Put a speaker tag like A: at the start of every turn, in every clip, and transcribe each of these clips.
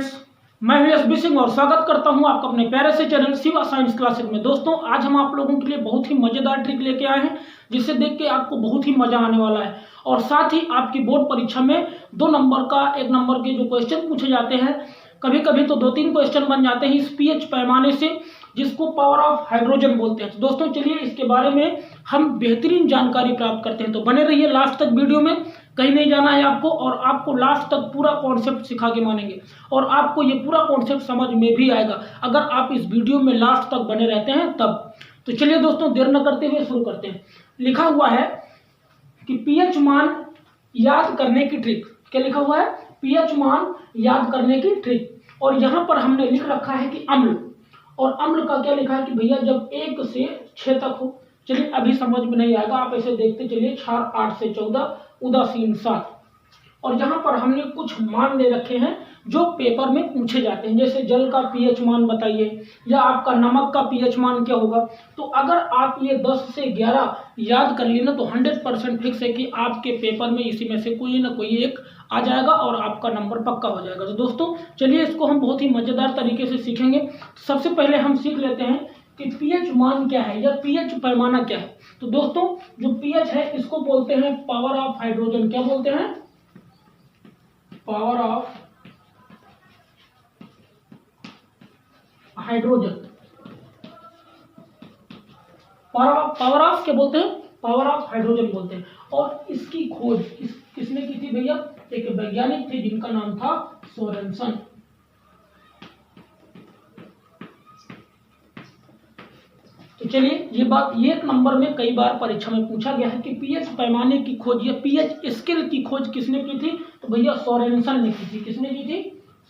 A: Friends, मैं हूं SB Singh और स्वागत करता हूं आपका अपने प्यारे से चैनल शिवा साइंस क्लासेस में। दोस्तों, आज हम आप लोगों के लिए बहुत ही मजेदार ट्रिक लेके आए हैं जिसे देख के आपको बहुत ही मजा आने वाला है। और साथ ही आपकी बोर्ड परीक्षा में 2 नंबर का 1 नंबर के जो क्वेश्चन पूछे जाते हैं, कभी कभी तो 2-3 क्वेश्चन बन जाते हैं इस पीएच पैमाने से, जिसको पावर ऑफ हाइड्रोजन बोलते हैं। तो दोस्तों चलिए इसके बारे में हम बेहतरीन जानकारी प्राप्त करते हैं। तो बने रहिए लास्ट तक वीडियो में, कहीं नहीं जाना है आपको, और आपको लास्ट तक पूरा कॉन्सेप्ट सिखा के मानेंगे और आपको ये पूरा कॉन्सेप्ट समझ में भी आएगा अगर आप इस वीडियो में लास्ट तक बने रहते हैं तब। तो चलिए दोस्तों, देर न करते हुए शुरू करते हैं। लिखा हुआ है कि पीएच मान याद करने की ट्रिक। क्या लिखा हुआ है? पीएच मान याद करने की ट्रिक। और यहाँ पर हमने लिख रखा है कि अम्ल, और अम्ल का क्या लिखा है कि भैया जब 1 से 6 तक हो। चलिए अभी समझ में नहीं आएगा, आप ऐसे देखते चलिए। क्षार 8 से 14, उदासीन 7। और यहाँ पर हमने कुछ मान दे रखे हैं जो पेपर में पूछे जाते हैं, जैसे जल का पीएच मान बताइए, या आपका नमक का पीएच मान क्या होगा। तो अगर आप ये 10 से 11 याद कर लिए ना, तो 100% फिक्स है कि आपके पेपर में इसी में से कोई ना कोई एक आ जाएगा और आपका नंबर पक्का हो जाएगा। तो दोस्तों चलिए इसको हम बहुत ही मजेदार तरीके से सीखेंगे। सबसे पहले हम सीख लेते हैं कि पीएच मान क्या है या पीएच पैमाना क्या है। तो दोस्तों जो पीएच है इसको बोलते हैं पावर ऑफ हाइड्रोजन। क्या बोलते हैं? Power of hydrogen. Power of क्या बोलते हैं? पावर ऑफ हाइड्रोजन बोलते हैं। और इसकी खोज किसने की थी भैया? एक वैज्ञानिक थे जिनका नाम था सोरेनसन। तो चलिए ये बात, ये 1 नंबर में कई बार परीक्षा में पूछा गया है कि पीएच पैमाने की खोज या पीएच स्केल की खोज किसने की थी? तो भैया सोरेनसन ने की थी। किसने की थी?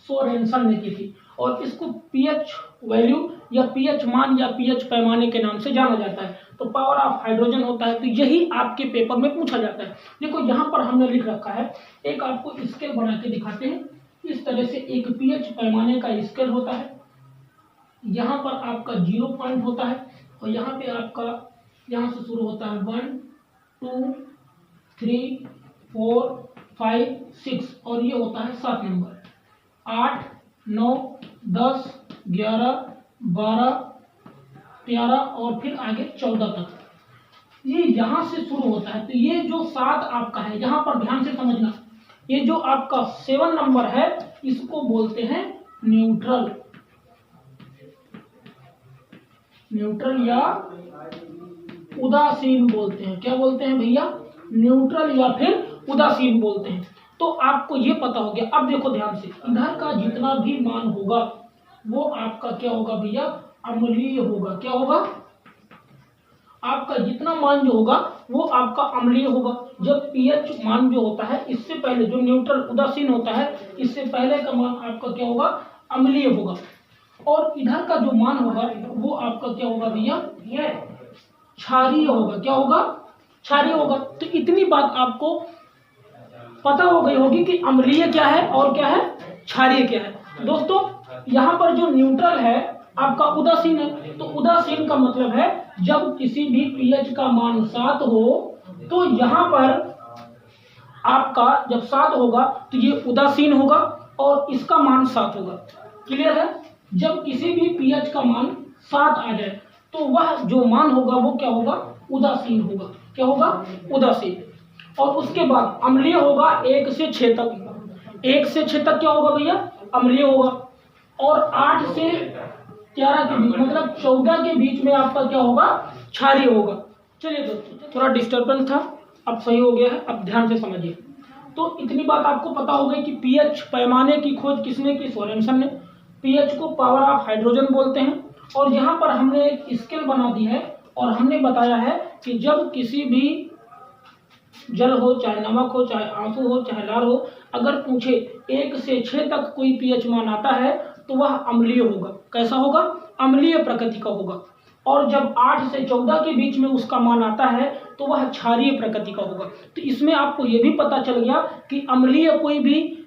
A: सोरेनसन ने की थी। और इसको पीएच वैल्यू या पीएच मान या पीएच पैमाने के नाम से जाना जाता है। तो पावर ऑफ हाइड्रोजन होता है। तो यही आपके पेपर में पूछा जाता है। देखो यहाँ पर हमने लिख रखा है, एक आपको स्केल बना के दिखाते हैं। इस तरह से एक पीएच पैमाने का स्केल होता है। यहाँ पर आपका 0 पॉइंट होता है और यहाँ पे आपका, यहाँ से शुरू होता है 1 2 3 4 5 6 और ये होता है 7 नंबर। 8 9 10 11 12 13 और फिर आगे 14 तक ये यहाँ से शुरू होता है। तो ये जो 7 आपका है, यहाँ पर ध्यान से समझना, ये जो आपका 7 नंबर है इसको बोलते हैं न्यूट्रल। न्यूट्रल या उदासीन बोलते हैं। क्या बोलते हैं भैया? न्यूट्रल या फिर उदासीन बोलते हैं। तो आपको ये पता हो गया। अब देखो ध्यान से, इधर का जितना भी मान होगा वो आपका क्या होगा भैया? अम्लीय होगा। क्या होगा? आपका जितना मान जो होगा वो आपका अम्लीय होगा। जब पीएच मान जो होता है इससे पहले, जो न्यूट्रल उदासीन होता है, इससे पहले का मान आपका क्या होगा? अम्लीय होगा। और इधर का जो मान होगा वो आपका क्या होगा भैया? ये क्षारीय होगा। क्या होगा? क्षारीय होगा। तो इतनी बात आपको पता हो गई होगी कि अम्लीय क्या है और क्या है, क्षारीय क्या है। दोस्तों यहाँ पर जो न्यूट्रल है आपका उदासीन है। तो उदासीन का मतलब है जब किसी भी पीएच का मान 7 हो, तो यहाँ पर आपका जब 7 होगा तो ये उदासीन होगा और इसका मान 7 होगा। क्लियर है? जब किसी भी पीएच का मान 7 आ जाए तो वह जो मान होगा वो क्या होगा? उदासीन होगा। क्या होगा? उदासीन। और उसके बाद अम्लीय होगा 1 से 6 तक। 1 से 6 तक क्या होगा भैया? अम्लीय होगा। और 8 से 11 के बीच, मतलब 14 के बीच में आपका क्या होगा? क्षारीय होगा। चलिए दोस्तों, थोड़ा डिस्टर्बेंस था, अब सही हो गया है। अब ध्यान से समझिए। तो इतनी बात आपको पता हो गई कि पीएच पैमाने की खोज किसने की? सोरेनसन ने। पीएच को पावर ऑफ हाइड्रोजन बोलते हैं। और यहाँ पर हमने एक स्केल बना दी है और हमने बताया है कि जब किसी भी जल हो, चाहे नमक हो, चाहे आंसू हो, चाहे लार हो, अगर पूछे 1 से 6 तक कोई पीएच मान आता है तो वह अम्लीय होगा। कैसा होगा? अम्लीय प्रकृति का होगा। और जब 8 से 14 के बीच में उसका मान आता है तो वह क्षारीय प्रकृति का होगा। तो इसमें आपको यह भी पता चल गया कि अम्लीय कोई भी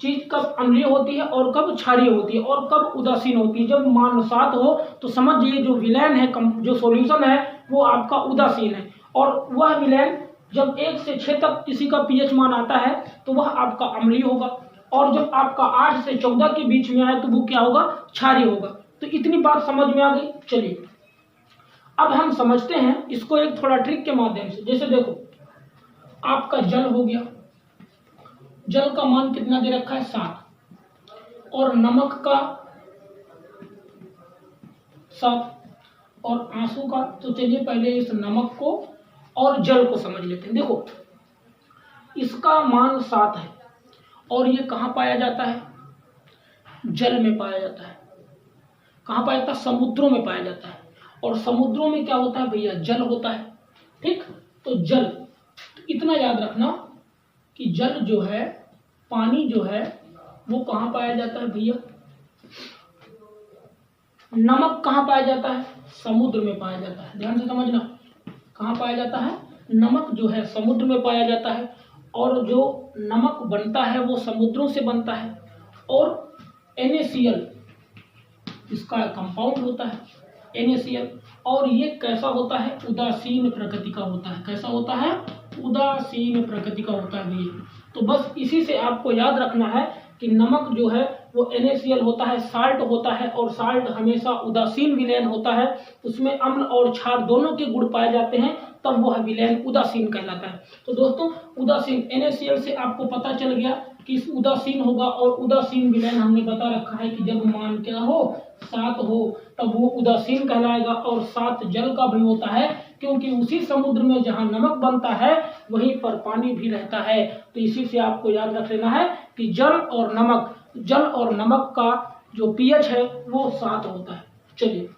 A: चीज कब अम्लीय होती है और कब क्षारीय होती है और कब उदासीन होती है। जब मान 7 हो तो समझिए जो विलयन है, जो सॉल्यूशन है वो आपका उदासीन है। और वह विलयन जब 1 से 6 तक किसी का पीएच मान आता है तो वह आपका अम्लीय होगा। और जब आपका 8 से 14 के बीच में आए तो वो क्या होगा, क्षारीय होगा। तो इतनी बात समझ में आ गई। चलिए अब हम समझते हैं इसको एक थोड़ा ट्रिक के माध्यम से। जैसे देखो आपका जल हो गया, जल का मान कितना दे रखा है 7, और नमक का 7, और आंसू का। तो चलिए पहले इस नमक को और जल को समझ लेते हैं। देखो इसका मान 7 है और ये कहाँ पाया जाता है, जल में पाया जाता है। कहाँ पाया जाता है, समुद्रों में पाया जाता है। और समुद्रों में क्या होता है भैया, जल होता है। ठीक, तो जल, तो इतना याद रखना कि जल जो है, पानी जो है वो कहाँ पाया जाता है भैया, नमक कहाँ पाया जाता है, समुद्र में पाया जाता है। ध्यान से समझना, कहाँ पाया जाता है, नमक जो है समुद्र में पाया जाता है। और जो नमक बनता है वो समुद्रों से बनता है। और NaCl इसका कंपाउंड होता है NaCl, और ये कैसा होता है, उदासीन प्रकृति का होता है। कैसा होता है, उदासीन प्रकृति का होता है भैया। तो बस इसी से आपको याद रखना है कि नमक जो है वो NaCl होता है, साल्ट होता है, और साल्ट हमेशा उदासीन विलयन होता है। उसमें अम्ल और क्षार दोनों के गुण पाए जाते हैं, तब वह विलयन उदासीन कहलाता है। तो दोस्तों उदासीन NaCl से आपको पता चल गया कि उदासीन होगा, और उदासीन विलयन हमने बता रखा है कि जब मान क्या हो, 7 हो, तब वो उदासीन कहलाएगा। और 7 जल का भी होता है, क्योंकि उसी समुद्र में जहाँ नमक बनता है वहीं पर पानी भी रहता है। तो इसी से आपको याद रख लेना है कि जल और नमक का जो pH है वो 7 होता है। चलिए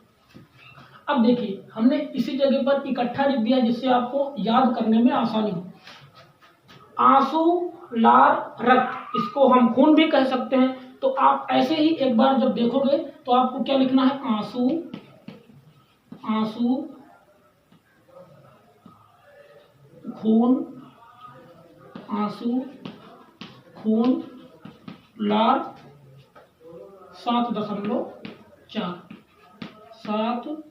A: अब देखिए हमने इसी जगह पर इकट्ठा लिख दिया जिससे आपको याद करने में आसानी हो। आंसू, लार, रक्त, इसको हम खून भी कह सकते हैं। तो आप ऐसे ही एक बार जब देखोगे तो आपको क्या लिखना है, आंसू, आंसू, खून, आंसू, खून, लार 7.4, 7.4।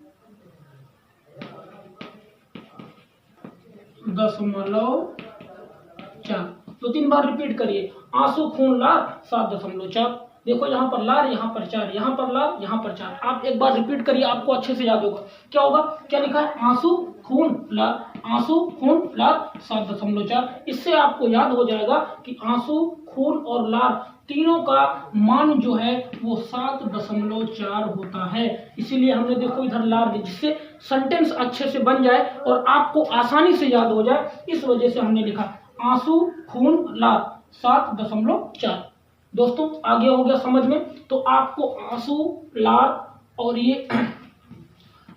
A: 2-3 बार रिपीट करिए, आंसू, खून, लार 7.4। देखो यहाँ पर लार, यहाँ पर 4, यहाँ पर लार, यहाँ पर 4। आप एक बार रिपीट करिए, आपको अच्छे से याद होगा। क्या होगा, क्या लिखा है, आंसू, खून, लार, आंसू, खून, लार 7.4। इससे आपको याद हो जाएगा कि आंसू, खून और लार तीनों का मान जो है वो 7.4 होता है। इसीलिए हमने देखो इधर लार, जिससे सेंटेंस अच्छे से बन जाए और आपको आसानी से याद हो जाए, इस वजह से हमने लिखा आंसू, खून, लार 7.4। दोस्तों आगे हो गया समझ में। तो आपको आंसू, लार और ये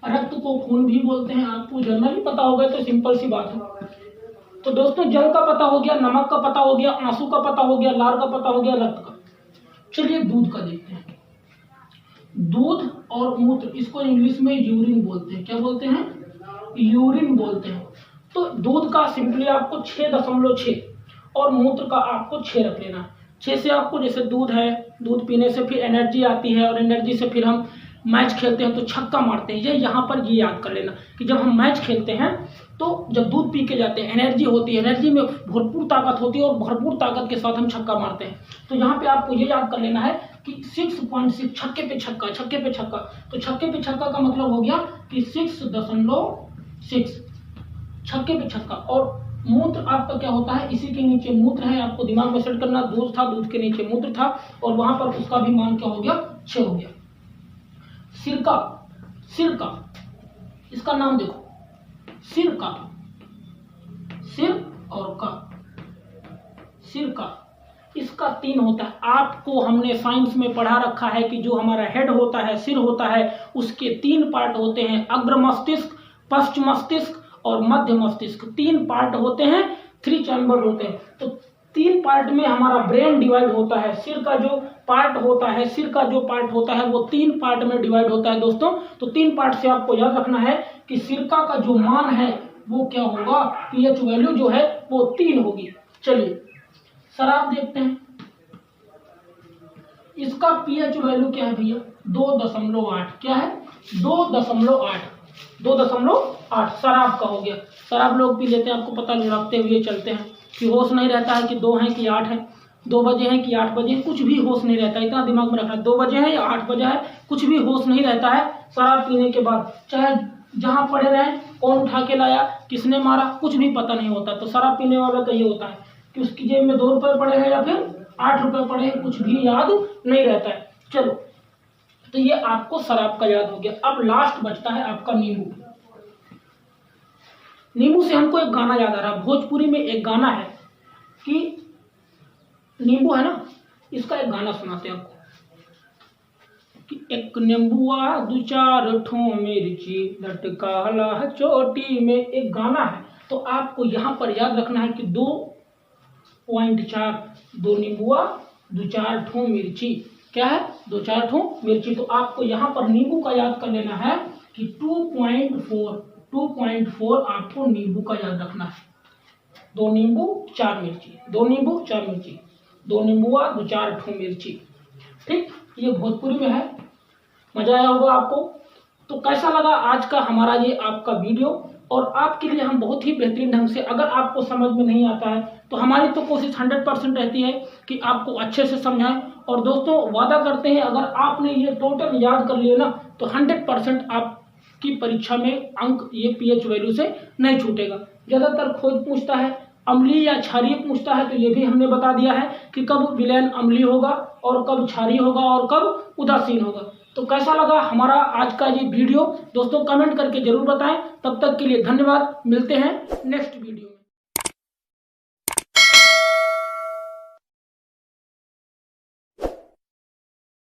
A: रक्त को खून भी बोलते हैं, आपको जनरली पता होगा, तो सिंपल सी बात है। तो दोस्तों जल का पता हो गया, नमक का पता हो गया, आंसू का पता हो गया, लार का पता हो गया, रक्त का। चलिए दूध का देखते हैं। दूध और मूत्र, इसको इंग्लिश में यूरिन बोलते हैं। क्या बोलते हैं, यूरिन बोलते हैं। तो दूध का सिंपली आपको 6.6 और मूत्र का आपको 6 रख लेना। 6 से आपको, जैसे दूध है, दूध पीने से फिर एनर्जी आती है, और एनर्जी से फिर हम मैच खेलते हैं तो छक्का मारते हैं। ये यहाँ पर ये याद कर लेना कि जब हम मैच खेलते हैं तो जब दूध पी के जाते हैं, एनर्जी होती है, एनर्जी में भरपूर ताकत होती है, और भरपूर ताकत के साथ हम छक्का मारते हैं। तो यहाँ पे आपको ये याद कर लेना है कि 6.6, छक्के पे छक्का, छक्के पे छक्का। तो छक्के पे छक्का का मतलब हो गया कि 6.6 छक्के पे छक्का। और मूत्र आपका क्या होता है, इसी के नीचे मूत्र है, आपको दिमाग में सेट करना। दूध था, दूध के नीचे मूत्र था, और वहां पर उसका भी मान क्या हो गया, 6 हो गया। सिरका, सिरका, इसका नाम देखो, सिरका, सिर और का, सिरका, इसका 3 होता है। आपको हमने साइंस में पढ़ा रखा है कि जो हमारा हेड होता है, सिर होता है, उसके 3 पार्ट होते हैं, अग्र मस्तिष्क, पश्च मस्तिष्क और मध्य मस्तिष्क। 3 पार्ट होते हैं, 3 चैम्बर होते हैं। तो 3 पार्ट में हमारा ब्रेन डिवाइड होता है। सिर का जो पार्ट होता है, सिर का जो पार्ट होता है वो 3 पार्ट में डिवाइड होता है दोस्तों। तो 3 पार्ट से आपको याद रखना है कि सिरका का जो मान है वो क्या होगा, पीएच वैल्यू जो है वो 3 होगी। चलिए शराब देखते हैं, इसका पीएच वैल्यू क्या है भैया, 2.8। क्या है, 2.8, 2.8 शराब का हो गया। शराब लोग पी लेते हैं, आपको पता लड़ाते हुए चलते हैं कि होश नहीं रहता है कि 2 है कि 8 है। 2 बजे हैं कि 8 बजे, कुछ भी होश नहीं रहता, इतना दिमाग में रखना। 2 बजे है या 8 बजे है, कुछ भी होश नहीं रहता है शराब पीने के बाद। चाहे जहाँ पड़े रहें, कौन उठा के लाया, किसने मारा, कुछ भी पता नहीं होता। तो शराब पीने वाला का ये होता है कि उसकी जेब में 2 रुपये पड़े हैं या फिर 8 रुपये पड़े हैं, कुछ भी याद नहीं रहता है। चलो, तो ये आपको शराब का याद हो गया। अब लास्ट बचता है आपका नींबू। नींबू से हमको एक गाना याद आ रहा है। भोजपुरी में एक गाना है कि नींबू है ना, इसका एक गाना सुनाते हैं आपको कि एक नींबुआ 2-4 ठो मिर्ची लटकाला है चोटी में, एक गाना है। तो आपको यहाँ पर याद रखना है कि 2.4, 2 नींबुआ 2-4 ठो मिर्ची, क्या है 2-4 ठो मिर्ची। तो आपको यहाँ पर नींबू का याद कर लेना है कि 2.4 आपको नींबू का याद रखना है। 2 नींबू 4 मिर्ची, 2 नींबू 4 मिर्ची, 2 नींबुआ 2-4 ठो मिर्ची। ठीक, ये भोजपुरी में है। मजा आया होगा आपको। तो कैसा लगा आज का हमारा ये आपका वीडियो, और आपके लिए हम बहुत ही बेहतरीन ढंग से, अगर आपको समझ में नहीं आता है तो हमारी तो कोशिश 100% रहती है कि आपको अच्छे से समझाएं। और दोस्तों वादा करते हैं, अगर आपने ये टोटल याद कर लिया ना तो 100% आपकी परीक्षा में अंक ये पीएच वैल्यू से नहीं छूटेगा। ज़्यादातर खोज पूछता है अम्लीय या क्षारीय पूछता है, तो ये भी हमने बता दिया है कि कब विलयन अम्लीय होगा और कब क्षारीय होगा और कब उदासीन होगा। तो कैसा लगा हमारा आज का ये वीडियो दोस्तों, कमेंट करके जरूर बताएं। तब तक के लिए धन्यवाद, मिलते हैं नेक्स्ट वीडियो।